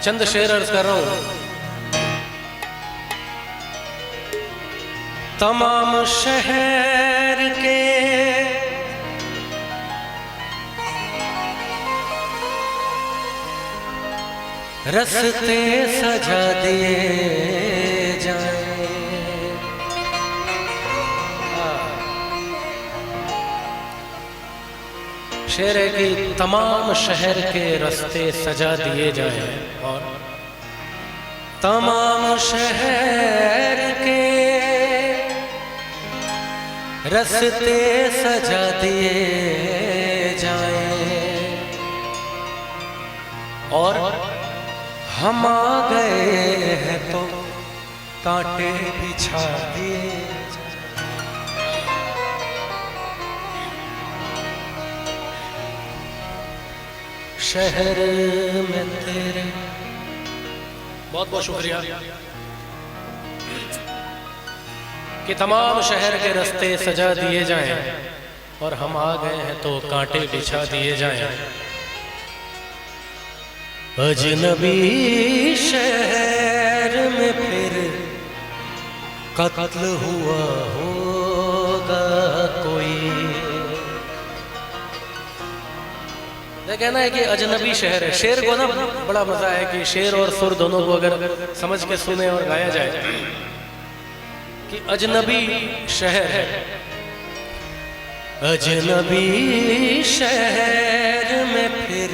चंद शेर अर्ज कर रहा हूं। तमाम शहर के रस्ते सजा दिए जाएं। शेर है कि तमाम शहर के रास्ते सजा दिए जाएं और तमाम शहर के रास्ते सजा दिए जाएं और हम आ गए हैं तो कांटे बिछा दिए। शहर में तेरे बहुत बहुत शुक्रिया कि तमाम शहर के रास्ते सजा दिए जाएं और हम आ गए हैं तो कांटे बिछा दिए जाएं। अजनबी शहर में फिर कत्ल हुआ होगा कोई। कहना है कि अजनबी शहर है। शेर को ना बड़ा मजा है कि शेर और सुर दोनों को अगर समझ के सुने और गाया जाए कि अजनबी शहर है। अजनबी शहर में फिर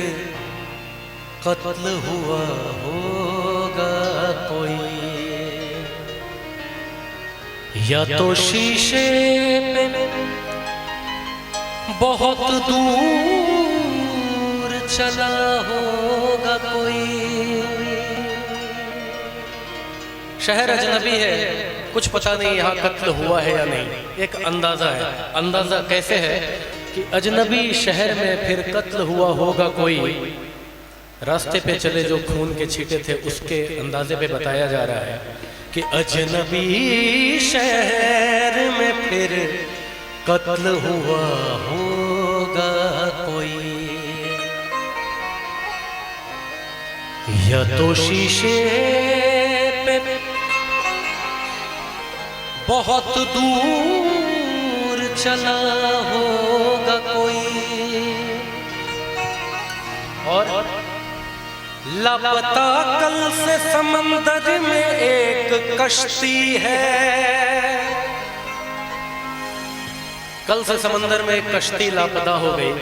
कत्ल हुआ होगा कोई, या तो शीशे पे बहुत दूर चला होगा कोई। शहर अजनबी है, कुछ पता नहीं यहाँ कत्ल हुआ है या नहीं, एक अंदाजा है। अंदाजा कैसे है कि अजनबी शहर में फिर कत्ल हुआ होगा कोई। रास्ते पे चले जो खून के छींटे थे उसके अंदाजे पे बताया जा रहा है कि अजनबी शहर में फिर कत्ल हुआ होगा कोई, या तो शीशे पे बहुत दूर चला होगा कोई, और लापता कल से समंदर में एक कश्ती है। कल से समंदर में एक कश्ती लापता हो गई।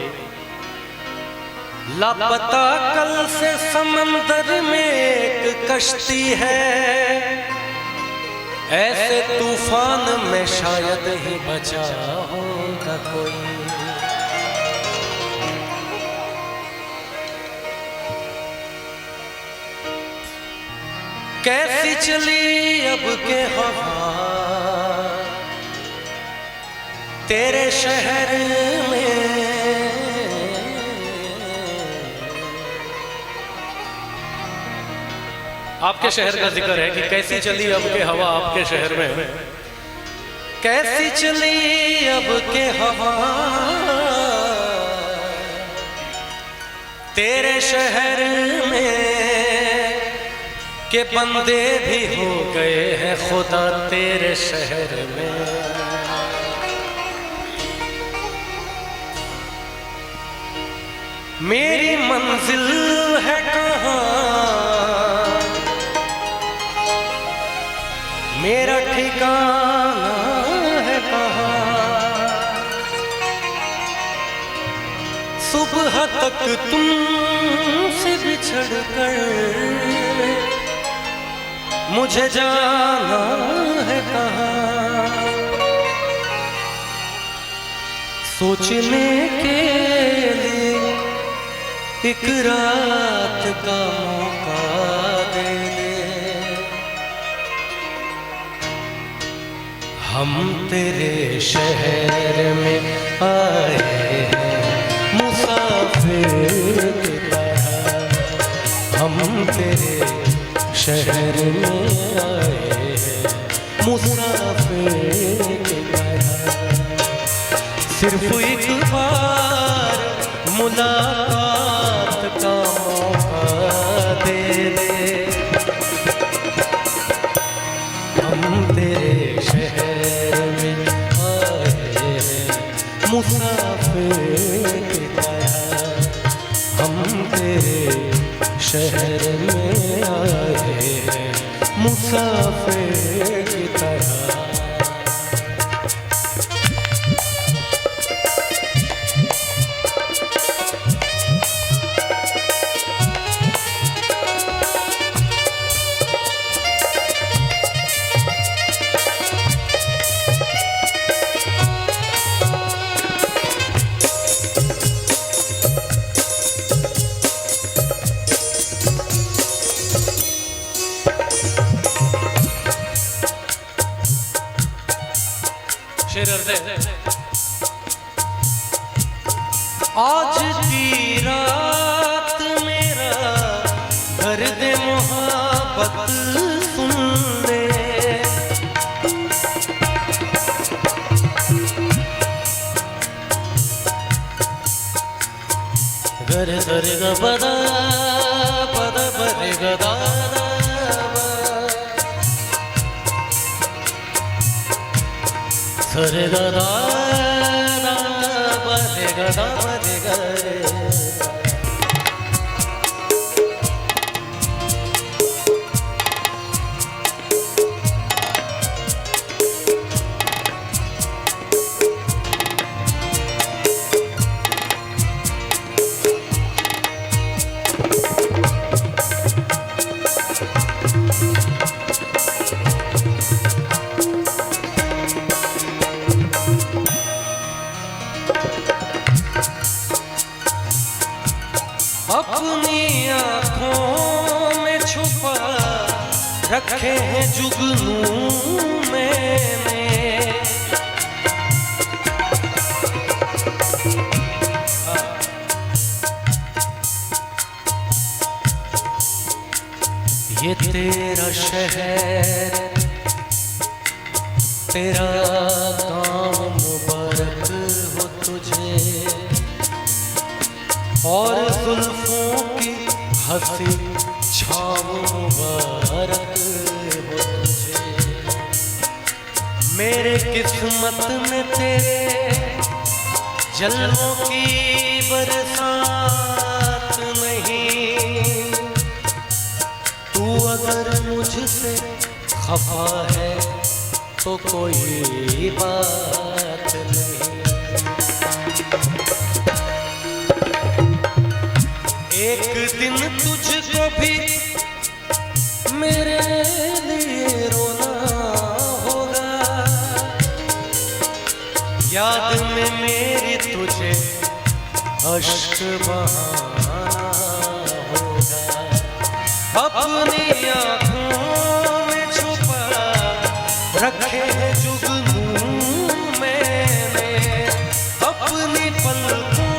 लापता कल से समंदर में एक कश्ती है, ऐसे तूफान में शायद ही बचा होगा कोई। कैसी चली अब के हवा तेरे शहर में, आपके शहर का जिक्र है कि कैसी चली अब के हवा आपके शहर में। कैसी चली अब के हवा तेरे शहर में, के बंदे भी हो गए हैं खुदा तेरे शहर में। मेरी मंजिल है कहाँ, मेरा ठिकाना है कहाँ, सुबह तक तुमसे बिछड़ कर मुझे जाना है कहाँ। सोचने के लिए एक रात का मौका दे दे, हम तेरे शहर में आए हैं मुसाफिर की तरह। हम तेरे शहर में आए हैं मुसाफिर की तरह। सिर्फ एक बार मुलाकात का मौका दे दे, शहर में आए हैं मुसाफिर की तरह। आज की रात मेरा दर्द मोहब्बत सुन ले, गर गर ग बदा पद बरे गदा सर गदा बरे गदा बरे गरे। अपनी आँखों में छुपा रखे हैं जुगनू मैंने, ये तेरा शहर तेरा गाँव मुबारक हो तुझे, और जुल्फों की हंसी छाव मुबारक हो तुझे। मेरे किस्मत में तेरे जलवों की बरसात नहीं, तू अगर मुझसे खफा है तो कोई बात नहीं। एक दिन तुझको भी मेरे लिए रोना होगा, याद में मेरी तुझे अश्क बहाना होगा। अपनी आँखों में छुपा रखे हैं जुगनू मैंने, अपनी पलकों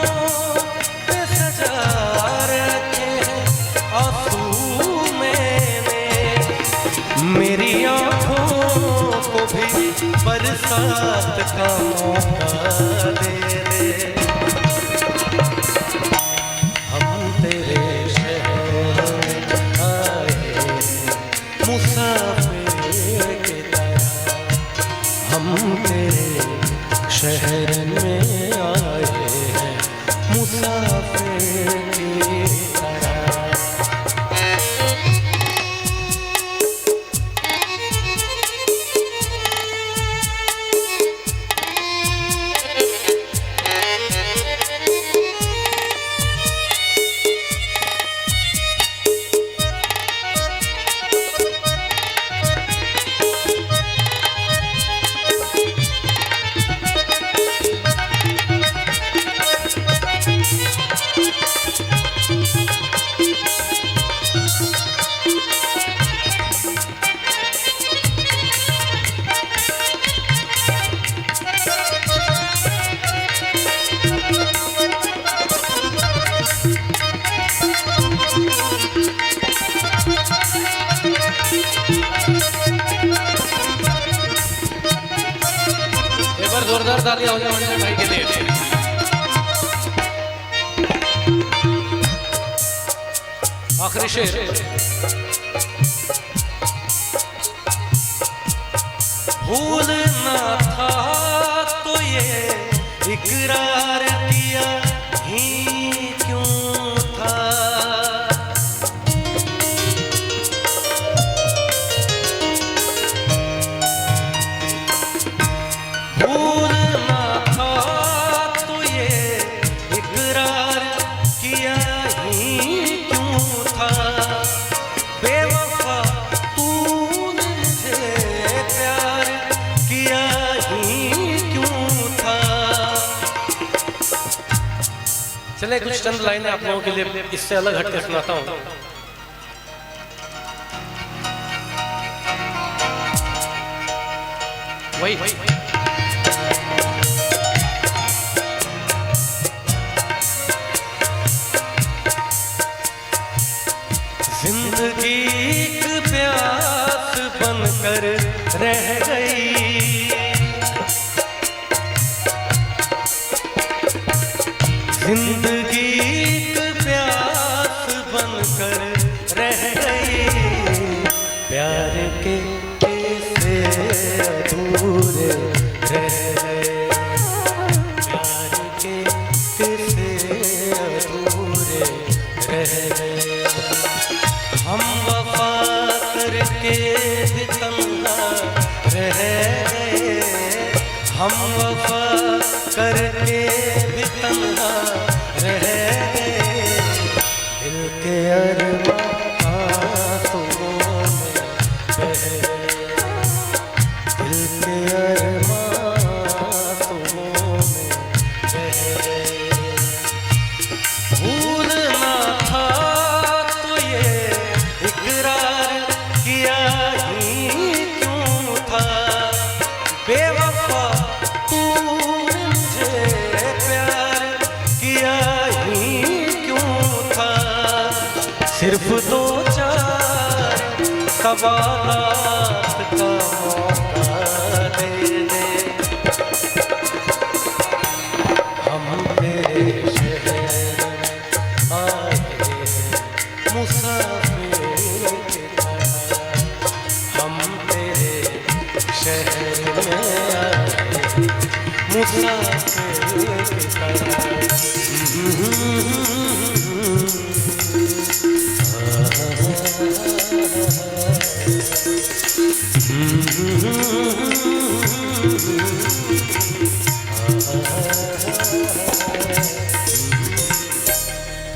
मेरी आँखों को भी बरसात का मौका दे दे। हम तेरे शहर में आए मुसाफिर की तरह, हम तेरे शहर में आए हैं मुसाफिर की तरह। जोरदार तालियां हो जाए भाई के लिए। आखिरी शेर। भूलना था तो ये इकरार किया ही क्यों था, चले कुछ चंद लाइनें आप लोगों के लिए इससे अलग हटकर सुनाता हूँ। वही जिंदगी एक प्यास बनकर रह गई, जिंदगी एक प्यास बनकर रह गई, प्यार के किस्से अधूरे रह गए, प्यार के किस्से अधूरे रह गए। हम वफा करके भी तन्हा रह गए, हम वफा करके भी तन्हा रह गए, दिल के अरमान आंसुओं में बह गए, दिल के अरमान आंसुओं में बह गए। भूलना था तो ये इकरार किया ही क्यों था, बेवफा तू मुझे प्यार किया ही क्यों था, सिर्फ दो चार सवालात का मौका दे दे, हम तेरे शहर में आए मुसाफिर की तरह, हम तेरे शहर में आए मुसाफिर की तरह।